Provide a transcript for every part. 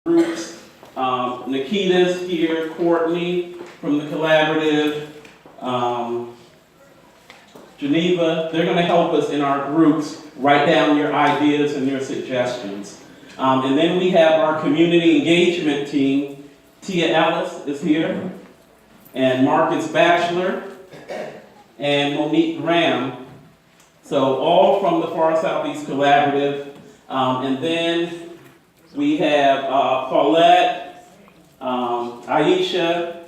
groups. Nikita's here, Courtney from the collaborative, Geneva. They're going to help us in our groups write down your ideas and your suggestions. And then we have our community engagement team. Tia Ellis is here, and Marcus Batchelor, and Monique Graham. So all from the Far Southeast Collaborative. And then we have Paulette, Aisha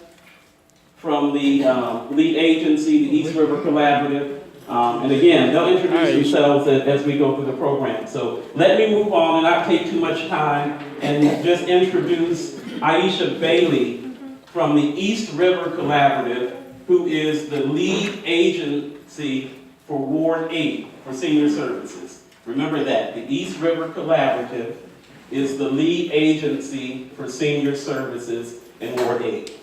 from the lead agency, the East River Collaborative. And again, they'll introduce themselves as we go through the program. So let me move on and not take too much time and just introduce Aisha Bailey from the East River Collaborative, who is the lead agency for Ward 8 for senior services. Remember that, the East River Collaborative is the lead agency for senior services in Ward 8.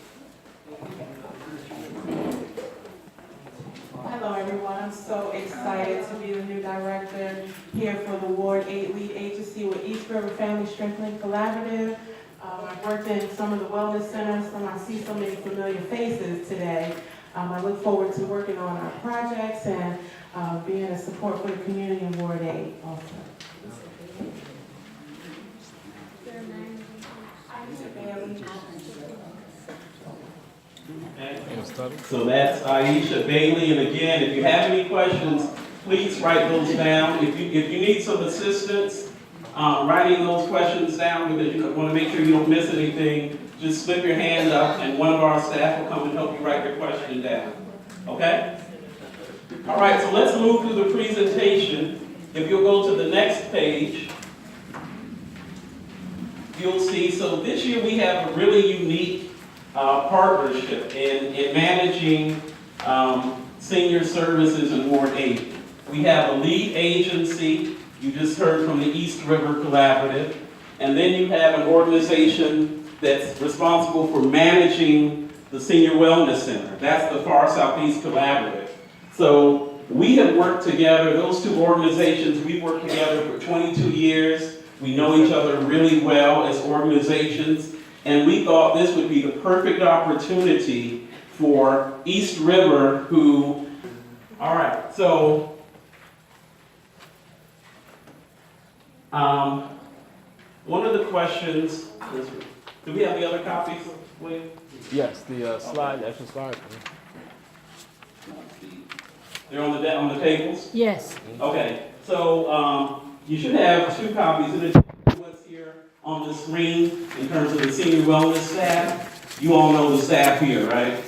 Hello everyone, I'm so excited to be the new director here for the Ward 8 lead agency with East River Family Strengthening Collaborative. I've worked in some of the wellness centers, and I see so many familiar faces today. I look forward to working on our projects and being a support for the community in Ward 8 also. Okay. So that's Aisha Bailey, and again, if you have any questions, please write those down. If you need some assistance writing those questions down, because you want to make sure you don't miss anything, just slip your hand up and one of our staff will come and help you write your question down. Okay? All right, so let's move through the presentation. If you'll go to the next page, you'll see, so this year we have a really unique partnership in managing senior services in Ward 8. We have a lead agency, you just heard from the East River Collaborative, and then you have an organization that's responsible for managing the Senior Wellness Center. That's the Far Southeast Collaborative. So we have worked together, those two organizations, we've worked together for 22 years. We know each other really well as organizations, and we thought this would be the perfect opportunity for East River all right, so, one of the questions, do we have the other copies, William? Yes, the slide, extra slide. They're on the tables? Yes. Okay, so you should have two copies in addition to what's here on the screen in terms of the senior wellness staff. You all know the staff here, right?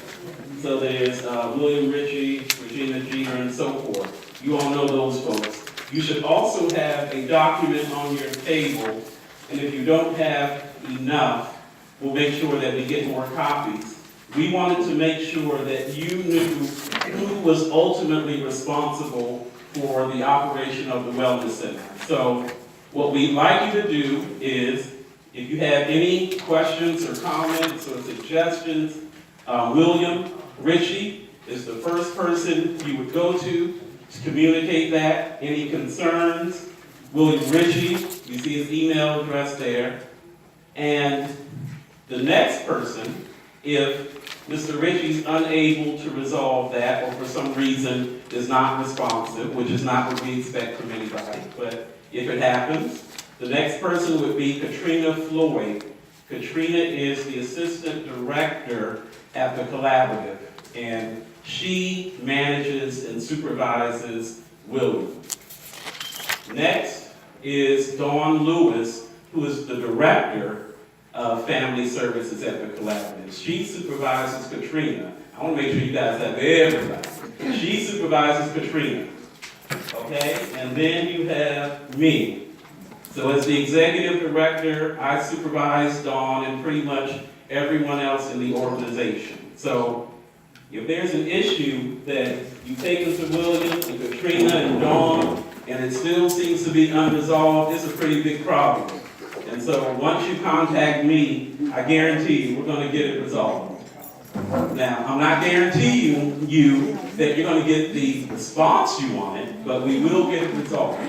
So there's William Ritchie, Regina Jeter, and so forth. You all know those folks. You should also have a document on your table, and if you don't have enough, we'll make sure that we get more copies. We wanted to make sure that you knew who was ultimately responsible for the operation of the Wellness Center. So what we'd like you to do is, if you have any questions or comments or suggestions, William Ritchie is the first person you would go to communicate that. Any concerns, William Ritchie, you see his email address there. And the next person, if Mr. Ritchie's unable to resolve that or for some reason is not responsive, which is not what we expect from anybody, but if it happens, the next person would be Katrina Floyd. Katrina is the assistant director at the collaborative, and she manages and supervises William. Next is Dawn Lewis, who is the director of family services at the collaborative. She supervises Katrina. I want to make sure you guys have everybody. She supervises Katrina. Okay? And then you have me. So as the executive director, I supervise Dawn and pretty much everyone else in the organization. So if there's an issue that you take it to William and Katrina and Dawn, and it still seems to be unresolved, it's a pretty big problem. And so once you contact me, I guarantee you we're going to get it resolved. Now, I'm not guaranteeing you that you're going to get the response you wanted, but we will get it resolved.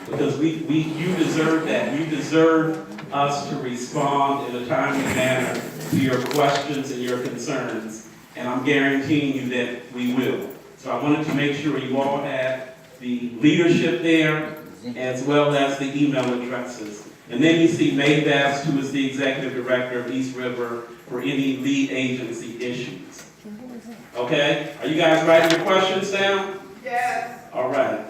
Because you deserve that. You deserve us to respond in a timely manner to your questions and your concerns, and I'm guaranteeing you that we will. So I wanted to make sure you all had the leadership there, as well as the email addresses. And then you see Mae Best, who is the Executive Director of East River, for any lead agency issues. Okay? Are you guys writing your questions down? Yes. All right.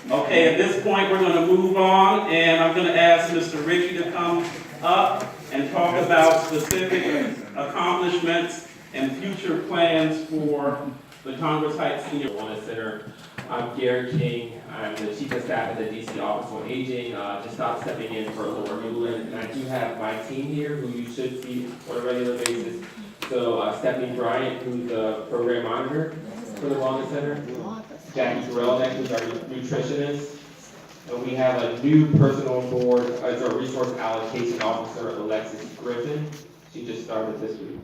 Okay, at this point, we're going to move on, and I'm going to ask Mr. Ritchie to come up and talk about specific accomplishments and future plans for the Congress Heights Senior Wellness Center. I'm Gary King. I'm the Chief of Staff at the DC Office on Aging. Just stopped stepping in for Laura Newland, and I do have my team here who you should see on a regular basis. So Stephanie Bryant, who's the program monitor for the Wellness Center. Jackie Terrell, next, who's our nutritionist. And we have a new person on board as our resource allocation officer, Alexis Griffin. She just started this week.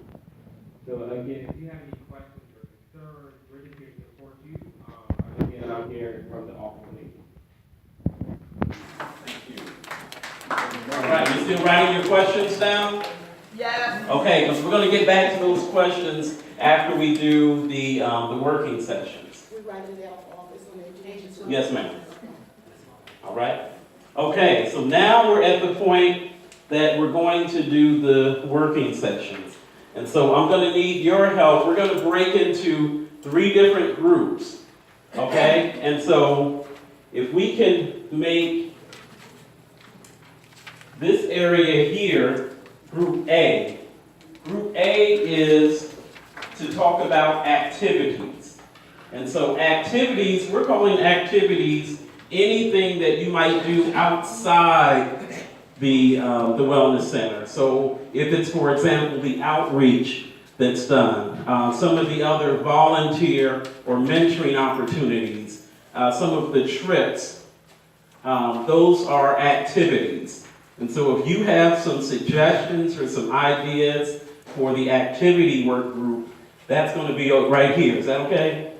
So again, if you have any questions or concerns, we're just here to support you. Again, I'm here from the office of Aging. Thank you. All right, you still writing your questions down? Yes. Okay, because we're going to get back to those questions after we do the working sessions. We write it down for office on agency. Yes, ma'am. All right. Okay, so now we're at the point that we're going to do the working sessions. And so I'm going to need your help. We're going to break into 3 different groups. Okay? And so if we can make this area here Group A. Group A is to talk about activities. And so activities, we're calling activities anything that you might do outside the Wellness Center. So if it's, for example, the outreach that's done, some of the other volunteer or mentoring opportunities, some of the trips, those are activities. And so if you have some suggestions or some ideas for the activity work group, that's going to be right here. Is that okay?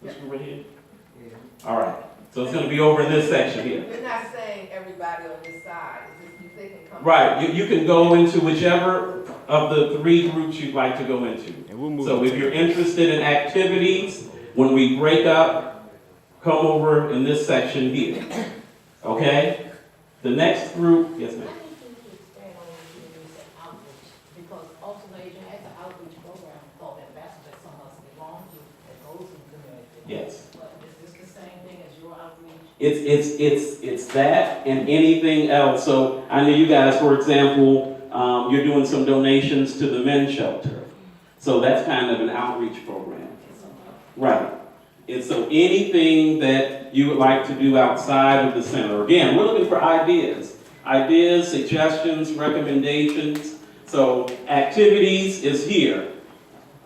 This one right here? All right. So it's going to be over in this section here. You're not saying everybody on this side. Is this, they can come. Right. You can go into whichever of the 3 groups you'd like to go into. And we'll move So if you're interested in activities, when we break up, come over in this section here. Okay? The next group, yes, ma'am. I need you to expand on what you do say outreach, because also Aging has an outreach program called Ambassador, some of us belong to, that goes in the community. Yes. But is this the same thing as your outreach? It's that and anything else. So I know you guys, for example, you're doing some donations to the men's shelter. So that's kind of an outreach program. Right. And so anything that you would like to do outside of the center. Again, we're looking for ideas. Ideas, suggestions, recommendations. So activities is here.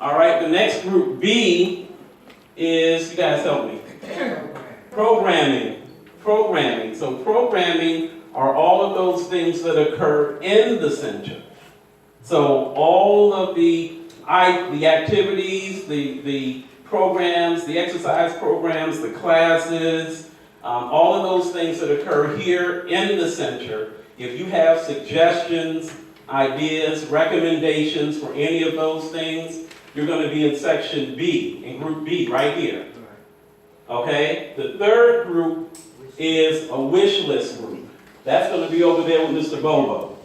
All right, the next group B is, you guys help me. Programming. Programming. So programming are all of those things that occur in the center. So all of the activities, the programs, the exercise programs, the classes, all of those things that occur here in the center. If you have suggestions, ideas, recommendations for any of those things, you're going to be in section B, in group B, right here. Okay? The third group is a wish list group. That's going to be over there with Mr. Bobo.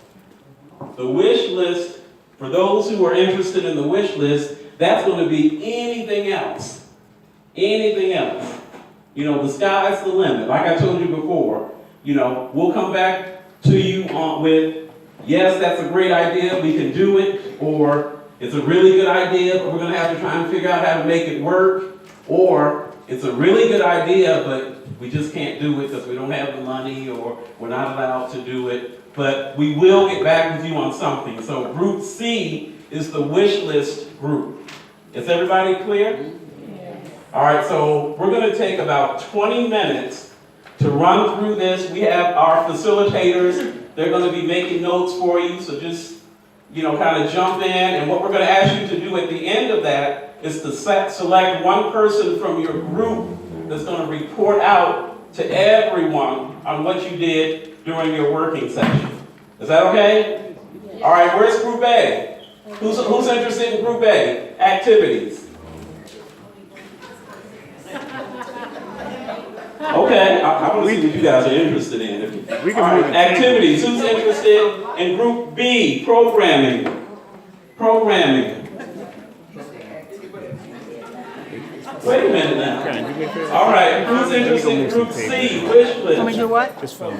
The wish list, for those who are interested in the wish list, that's going to be anything else. Anything else. You know, the sky's the limit. Like I told you before, you know, we'll come back to you with, yes, that's a great idea, we can do it, or it's a really good idea, but we're going to have to try and figure out how to make it work, or it's a really good idea, but we just can't do it because we don't have the money, or we're not allowed to do it. But we will get back with you on something. So group C is the wish list group. Is everybody clear? All right, so we're going to take about 20 minutes to run through this. We have our facilitators. They're going to be making notes for you, so just, you know, kind of jump in. And what we're going to ask you to do at the end of that is to select one person from your group that's going to report out to everyone on what you did during your working session. Is that okay? All right, where's Group A? Who's interested in Group A? Activities. Okay, I want to see what you guys are interested in. We can All right, move it. activities. Who's interested in Group B? Programming. Programming. Wait a minute now. Okay, do me a favor. All right, who's interested in Group C? Wish Want me to list. do what? Just film.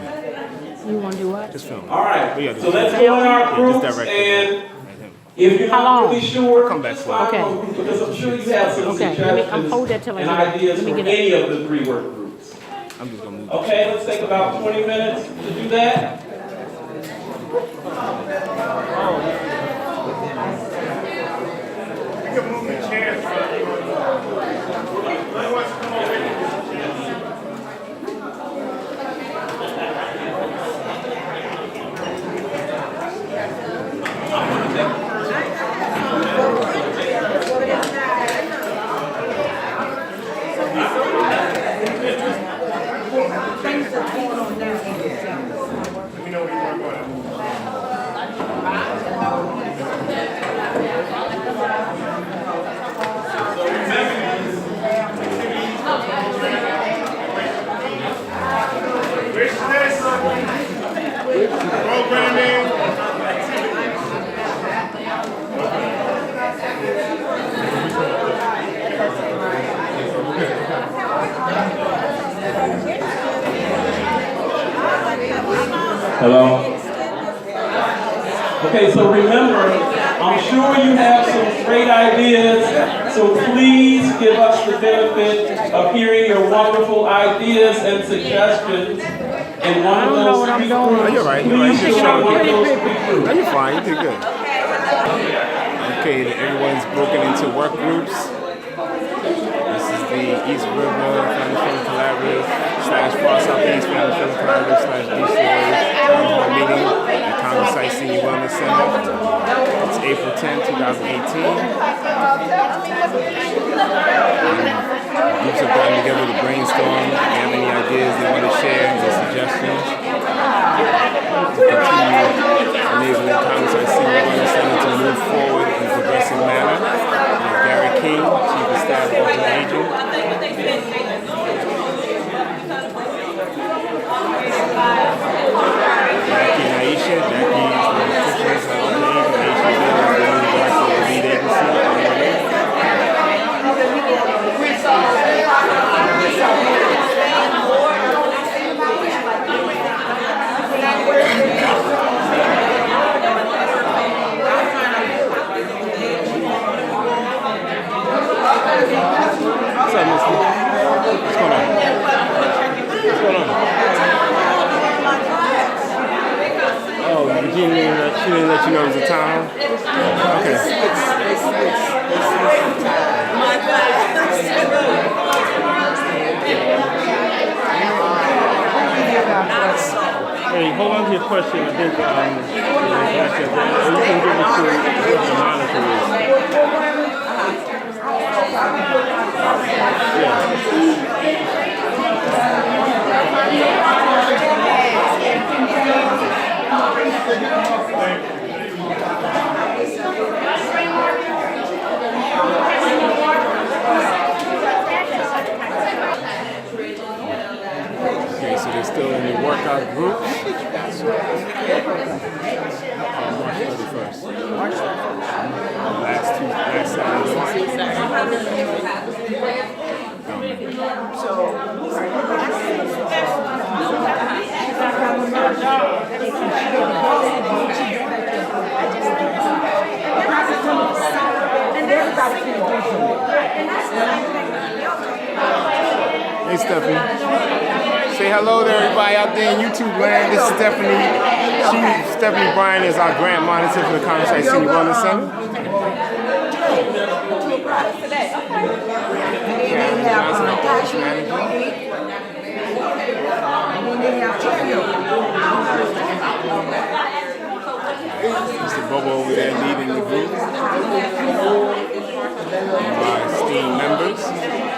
You want to do what? Just film. All right, We gotta so do let's it. go in our Yeah, groups, just direct it. and Right here. if you're How not long? really sure, come back just to it. file Okay. on, because I'm sure you have some Okay, suggestions hold that till I and get it. ideas Let me for get it. any of the 3 work groups. I'm just gonna move. Okay, let's take about 20 minutes to do that. Hello? Okay, so remember, I'm sure you have some great ideas, so please give us the benefit of hearing your wonderful ideas and suggestions in one of those 3 Oh, groups. you're right. Please Just share one of show those 3 No, groups. you're fine. You did good. Okay, everyone's broken into work groups. This is the East River Family Friendly Collaborative / Far Southeast Family Friendly Collaborative / DCOA Town Hall meeting at Congress Site Senior Wellness Center. It's April 10, 2018. Groups have gotten together to brainstorm. If they have any ideas they want to share, any suggestions, to continue enabling Congress Site Senior Wellness Center to move forward in a progressive manner. Gary King, Chief of Staff, Office of Aging. Jackie and Aisha. Jackie is the officials of Office of Aging. Aisha is the new director of the lead agency. What's up, Missy? What's going on? What's going on? Oh, Virginia, she didn't let you know it was a time? Okay. Hey, hold on to your question. I think, you can give it to the monitor. Okay, so they're still in the workout groups. March 31st. Last Hey, Stephanie. Say hello to everybody out there in YouTube land. This is Stephanie. Stephanie Bryan is our grant monitor for the Congress Site Senior Wellness Center. Karen Johnson, our office manager. Mr. Bobo over there leading the group. Our esteemed members.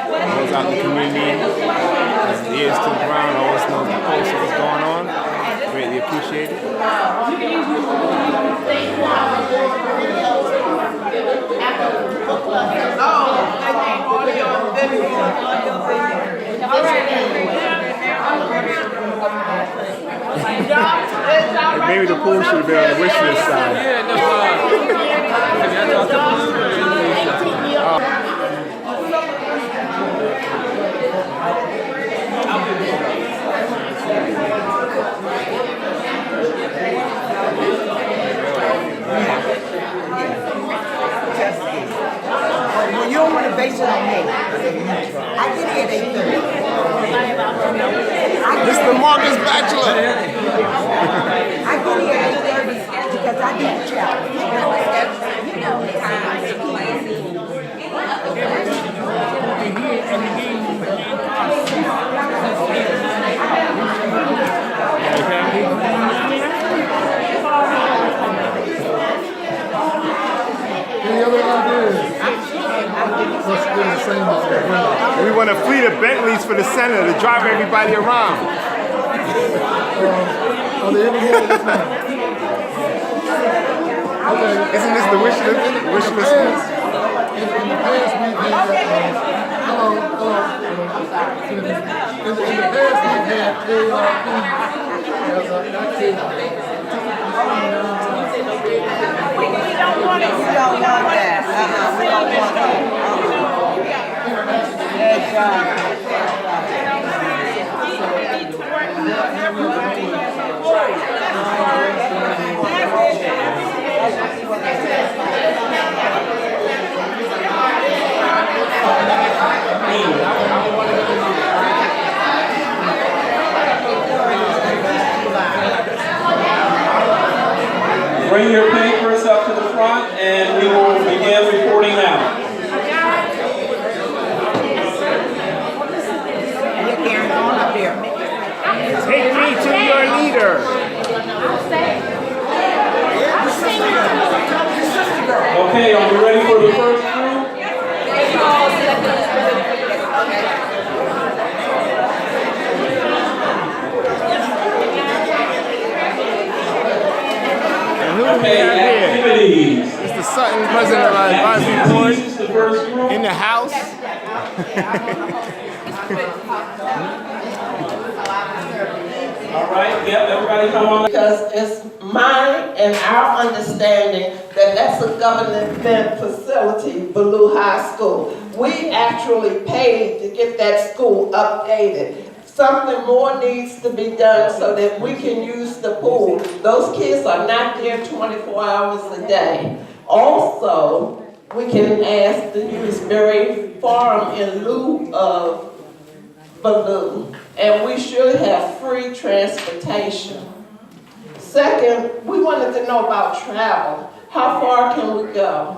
Those out in the community, has ears to the ground, always knows the pulse of what's going on. greatly appreciated. Maybe the pool should have been on the wish list side. Well, you don't want to base it on me. I get here at 8:30. Mr. Marcus Bachelor. I get here at 8:30 because I do the challenge. Any other ideas? Let's do the same. We want a fleet of Bentleys for the center to drive everybody around. Are there any more? Yes, ma'am. Okay. Isn't this the wish list? In the past, we've had, hello. In the past, we've had ARP as an activity. We don't want that. We don't want that. Bring your papers up to the front and we will begin reporting now. Take me to your leader. Okay, are we ready for the first group? Okay, activities. Mr. Sutton, President of our Advisory Board, Activities, the first group. in the house. All right, yep, everybody come on. Because it's my and our understanding that that's a government facility, Ballou High School. We actually paid to get that school updated. Something more needs to be done so that we can use the pool. Those kids are not there 24 hours a day. Also, we can ask to use Berry Farm in lieu of Ballou. And we should have free transportation. Second, we wanted to know about travel. How far can we go?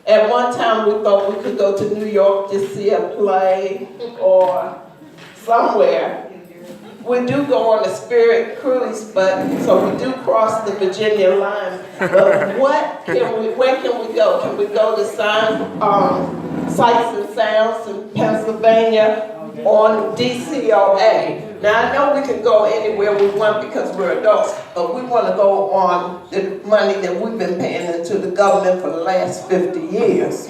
At one time, we thought we could go to New York to see a play or somewhere. We do go on a Spirit cruise, but so we do cross the Virginia line. But where can we go? Can we go to Sights and Sounds in Pennsylvania on DCOA? Now I know we can go anywhere we want because we're adults, but we want to go on the money that we've been paying into the government for the last 50 years.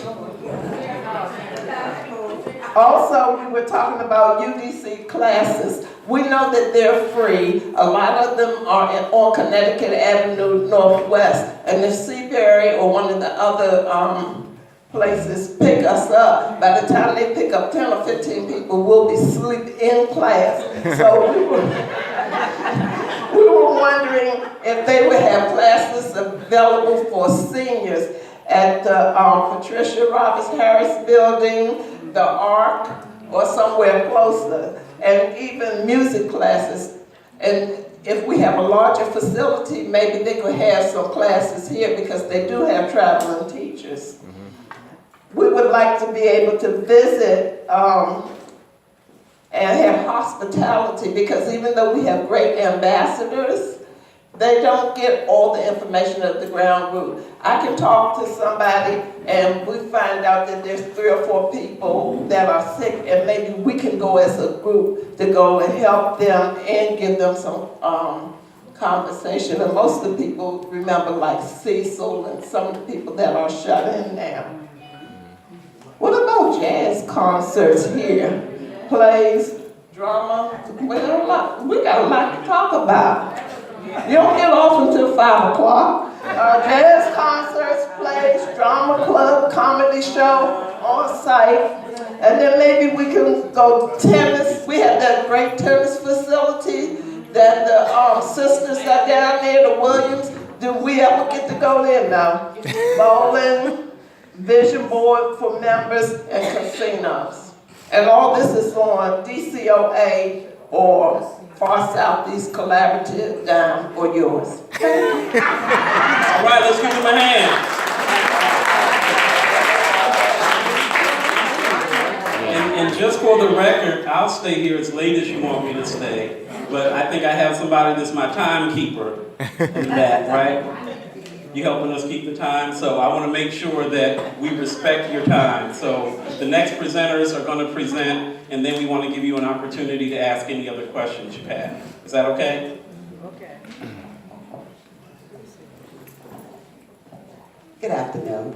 Also, we were talking about UDC classes. We know that they're free. A lot of them are on Connecticut Avenue Northwest, and if Seabury or one of the other places pick us up, by the time they pick up 10 or 15 people, we'll be asleep in class. So we were wondering if they would have classes available for seniors at the Patricia Roberts Harris Building, the ARC, or somewhere closer, and even music classes. And if we have a larger facility, maybe they could have some classes here because they do have traveling teachers. We would like to be able to visit and have hospitality, because even though we have great ambassadors, They don't get all the information of the ground root. I can talk to somebody and we find out that there's 3 or 4 people that are sick, and maybe we can go as a group to go and help them and give them some conversation. And most of the people remember like Cecil and some of the people that are shut in now. What about jazz concerts here? Plays, drama? We got a lot to talk about. You don't get off until 5 o'clock. Jazz concerts, plays, drama club, comedy show on site. And then maybe we can go tennis. We have that great tennis facility that the sisters are down there, the Williams. Do we ever get to go there now? Bowling, vision board for members, and casinos. And all this is on DCOA or Far Southeast Collaborative down or yours. All right, let's give them a hand. And just for the record, I'll stay here as late as you want me to stay, but I think I have somebody that's my timekeeper in the back, right? You helping us keep the time, so I want to make sure that we respect your time. So the next presenters are going to present, and then we want to give you an opportunity to ask any other questions you have. Is that okay? Okay. Good afternoon.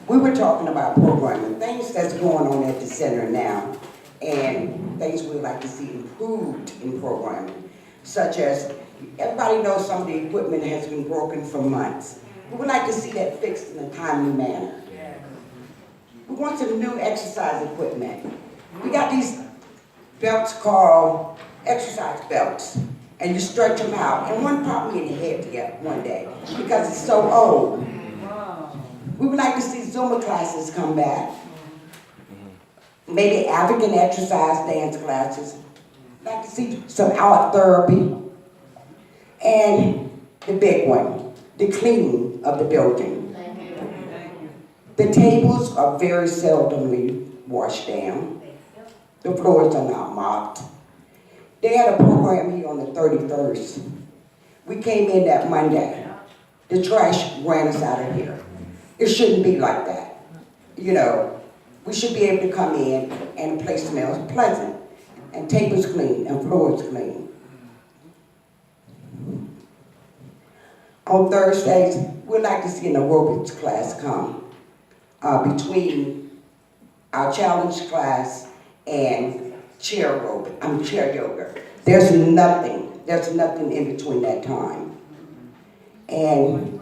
We were talking about programming, things that's going on at the center now, and things we'd like to see improved in programming, such as, everybody knows some of the equipment has been broken for months. We would like to see that fixed in a timely manner. We want some new exercise equipment. We got these belts called exercise belts, and you stretch them out, and one popped me in the head together one day because it's so old. We would like to see Zumba classes come back. Maybe African exercise dance classes. We'd like to see some art therapy. And the big one, the cleaning of the building. The tables are very seldomly washed down. The floors are not mopped. They had a program here on the 31st. We came in that Monday. The trash ran us out of here. It shouldn't be like that. You know, we should be able to come in and the place smells pleasant, and tables clean, and floors clean. On Thursdays, we'd like to see an aerobics class come between our challenge class and chair yoga. There's nothing in between that time. And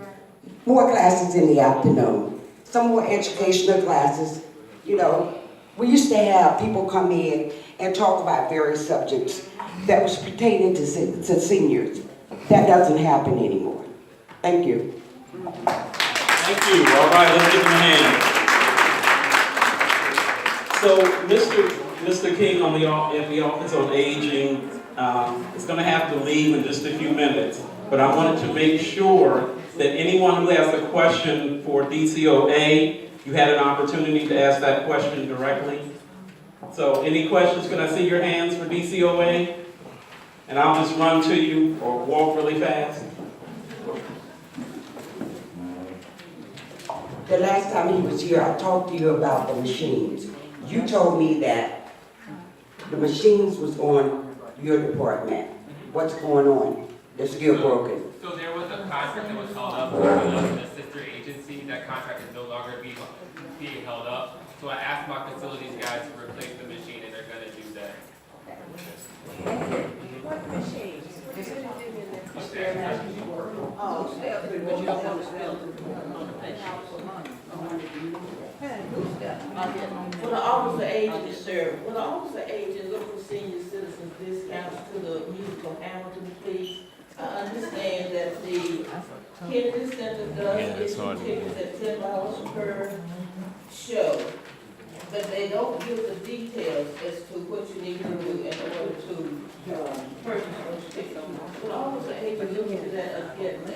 more classes in the afternoon, some more educational classes. You know, we used to have people come in and talk about various subjects that was pertaining to seniors. That doesn't happen anymore. Thank you. Thank you. All right, let's give them a hand. So, Mr. King at the Office on Aging is going to have to leave in just a few minutes, but I wanted to make sure that anyone who has a question for DCOA, you had an opportunity to ask that question directly. So, any questions? Can I see your hands for DCOA? And I'll just run to you or walk really fast. The last time he was here, I talked to you about the machines. You told me that the machines was on your department. What's going on? They're still broken. So there was a contract that was held up with a sister agency. That contract is no longer being held up. So I asked my facilities guys to replace the machine, and they're going to do that. What machine? Will the Office of Aging serve? Will the Office of Aging look for senior citizens discounts to the musical Hamilton, please? I understand that the Kennedy Center does issue tickets at $10 per show, but they don't give the details as to what you need to do in order to purchase those tickets. Will the Office of Aging look into that of getting a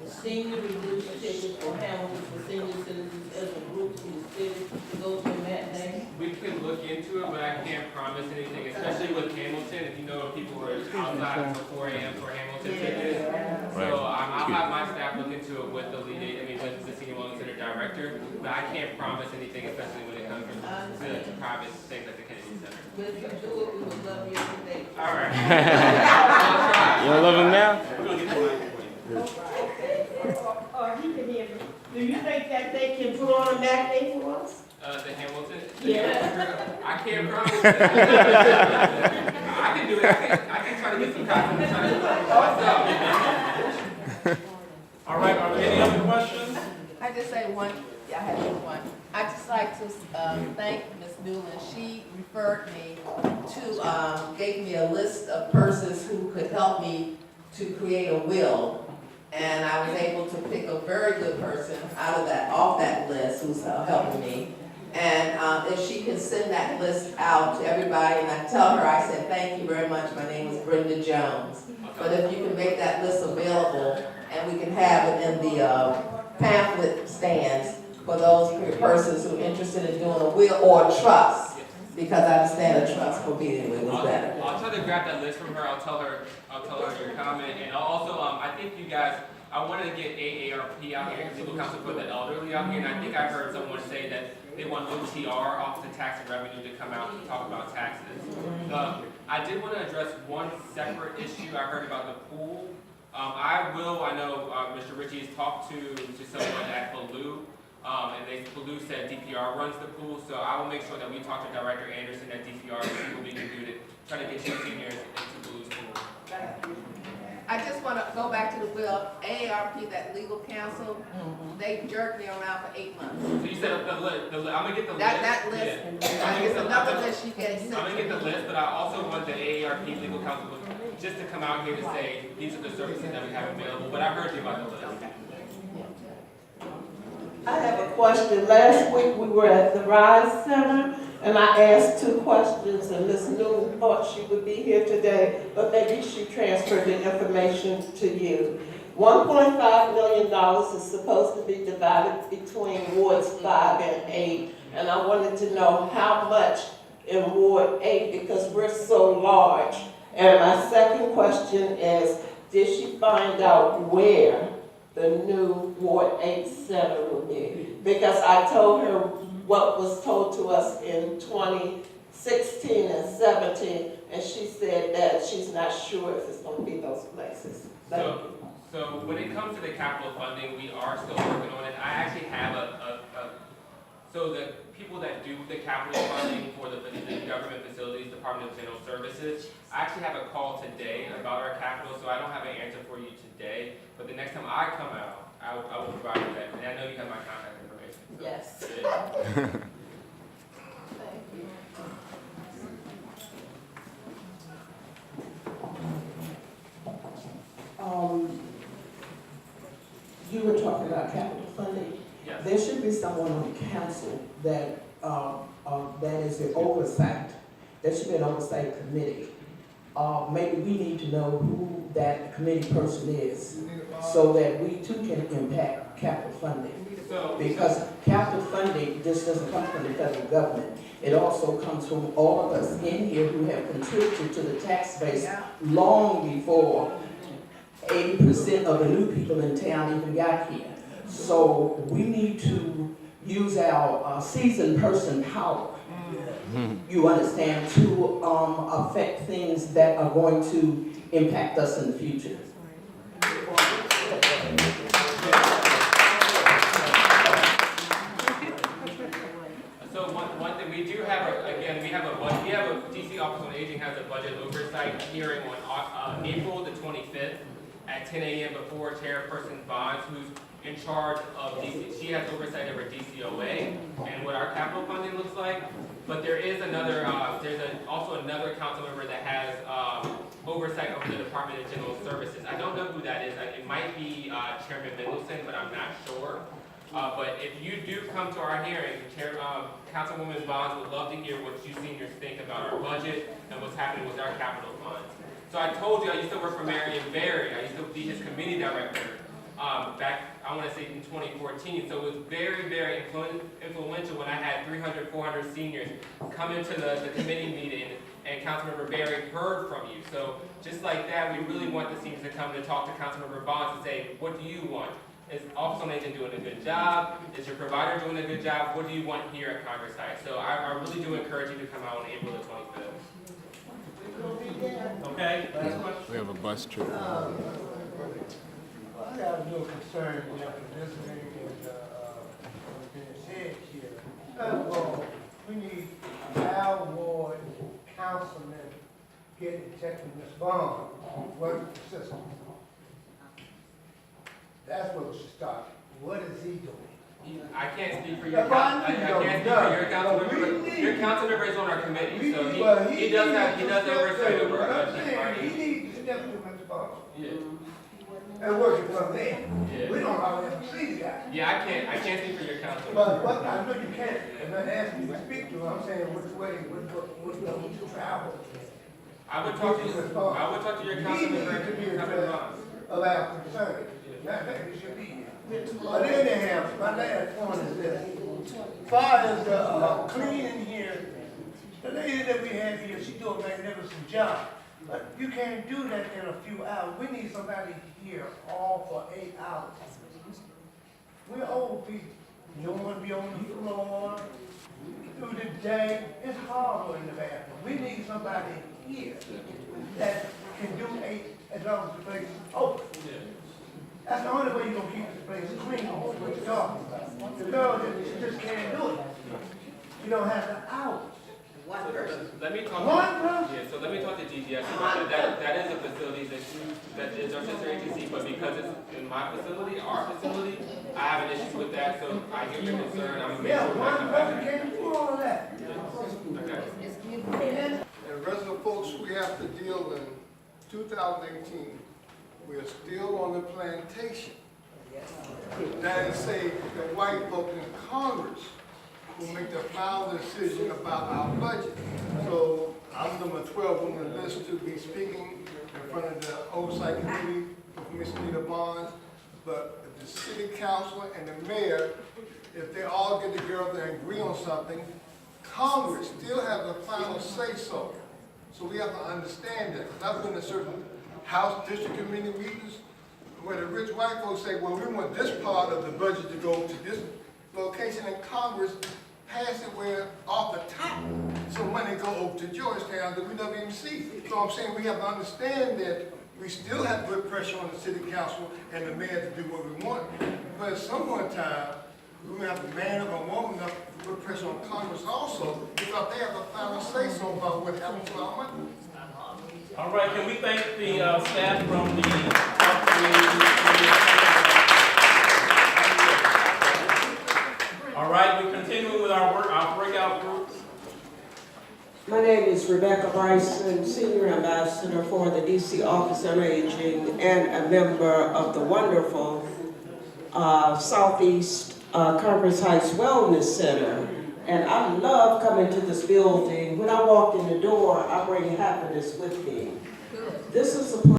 senior reduced ticket for Hamilton for senior citizens as a group in the city to go to a matinee? We can look into it, but I can't promise anything, especially with Hamilton. If you know if people were outside until 4 a.m. for Hamilton tickets. So I'll have my staff look into it with the with the senior wellness center director. But I can't promise anything, especially when it comes to private things like the Kennedy Center. But if you do it, we would love you today. All right. I'll try. You don't love him now? We're gonna get the mic for you. He can hear me. Do you think that they can put on a matinee for us? The Hamilton? Yeah. I can't promise that. I can do it. I can try to get some copies. All right, are there any other questions? I just say one, I have one. I'd just like to thank Ms. Newland. She referred me to, gave me a list of persons who could help me to create a will. And I was able to pick a very good person off that list who's helping me. And if she can send that list out to everybody, and I tell her, I said, thank you very much, my name is Brenda Jones. But if you can make that list available, and we can have it in the pamphlet stands for those persons who are interested in doing a will or a trust, because I understand a trust for me anyway was better. I'll try to grab that list from her. I'll tell her your comment, and also I think you guys. I wanted to get AARP out here, legal counsel for the elderly out here, and I think I heard someone say that they want OTR, Office of Tax and Revenue, to come out and talk about taxes. I did want to address one separate issue I heard about the pool. I know Mr. Ritchie has talked to someone at Baloo, and Baloo said DPR runs the pool, so I will make sure that we talk to Director Anderson at DPR and see what we can do to try to get you seniors into Baloo's pool. I just want to go back to the will. AARP, that legal counsel, they jerked me around for 8 months. So you said I'm gonna get the list. That list, there's another list you get sent. I'm gonna get the list, but I also want the AARP legal counsel just to come out here to say these are the services that we have available. But I heard you about the list. I have a question. Last week we were at the Rise Center and I asked 2 questions and Ms. Newton thought she would be here today, but maybe she transferred the information to you. $1.5 million is supposed to be divided between wards 5 and 8, and I wanted to know how much in Ward 8 because we're so large. And my second question is, did she find out where the new Ward 8 center will be? Because I told her what was told to us in 2016 and 17, and she said that she's not sure if it's going to be those places. Thank you. So when it comes to the capital funding, we are still working on it. I actually have so the people that do the capital funding for the government facilities, Department of General Services, I actually have a call today about our capital, so I don't have an answer for you today. But the next time I come out, I will provide you that. And I know you have my contact information. So Yes. Thank you. You were talking about capital funding. Yes. There should be someone on the council that is the oversight. There should be an oversight committee. Maybe we need to know who that committee person is, so that we too can impact capital funding. Because capital funding just doesn't come from the federal government. It also comes from all of us in here who have contributed to the tax base long before 80% of the new people in town even got here. So we need to use our seasoned person power, you understand, to affect things that are going to impact us in the future. So one thing, we do have, we have a DC Office on Aging has a budget oversight hearing on April the 25th at 10 a.m. before Chairperson Bonds, who's in charge of DC. She has oversight over DCOA and what our capital funding looks like. But there is another, also another council member that has oversight over the Department of General Services. I don't know who that is. It might be Chairman Mendelson, but I'm not sure. But if you do come to our hearing, Councilwoman Bonds would love to hear what you seniors think about our budget and what's happening with our capital funds. So I told you I used to work for Marion Barry. I used to be his committee director back, I want to say in 2014. So it was very, very influential when I had 300, 400 seniors come into the committee meeting and Councilmember Berry heard from you. So just like that, we really want the seniors to come to talk to Councilmember Bonds and say, what do you want? Is Office on Aging doing a good job? Is your provider doing a good job? What do you want here at Congress Heights? So I really do encourage you to come out on April the 25th. Okay, last question. We have a bus trip. I have no concern with listening and what's being said here. First of all, we need our ward councilmen getting checking this bond, working the system. That's where we should start. What is he doing? I can't speak for your council. I can't speak for your council member. Your council member is on our committee, so he does oversight over our budget. He needs to step to Mr. Bond. Yeah. And working from there. Yeah. We don't always see the guy. Yeah, I can't speak for your council. But what, I know you can't, I'm not asking you to speak to him, I'm saying which way, what you travel. I would talk to your council member. He needs to be addressed of our concern. Matter of fact, he should be here. But anyhow, my last point is this. As far as the cleaning here, the lady that we have here, she do a magnificent job. But you can't do that in a few hours. We need somebody here all for 8 hours. We're old people. You don't want to be on the floor through the day. It's horrible in the bathroom. We need somebody here that can do 8 as long as the place is open. That's the only way you're going to keep this place clean, what you're talking about. The girl just can't do it. You don't have the hours. One person. Let me talk. One person? Yeah, so let me talk to DGS. That is a facility that is our sister agency, but because it's in my facility, our facility, I have an issue with that. So I hear your concern. I'm Yeah, one person can't do all of that. Okay. And resident folks, we have to deal in 2018. We are still on the plantation. That is, say, the white folk in Congress who make the final decision about our budget. So I'm number 12 on the list to be speaking in front of the Oversight Committee for Commissioner Bonds. But if the city council and the mayor, if they all get together and agree on something, Congress still has the final say-so. So we have to understand that. Because I've been to certain House District Committee meetings where the rich white folks say, well, we want this part of the budget to go to this location, and Congress pass it where off the top, so money go over to Georgetown that we never even see. So I'm saying we have to understand that we still have to put pressure on the city council and the mayor to do what we want. But at some point in time, we're going to have to man up and woman up to put pressure on Congress also, because they have the final say-so about what happens to our money. All right, can we thank the staff from the All right, we're continuing with our breakout groups. My name is Rebecca Bryson, Senior Ambassador for the DC Office on Aging and a member of the wonderful Southeast Conference Heights Wellness Center. And I love coming to this building. When I walk in the door, I bring happiness with me. This is a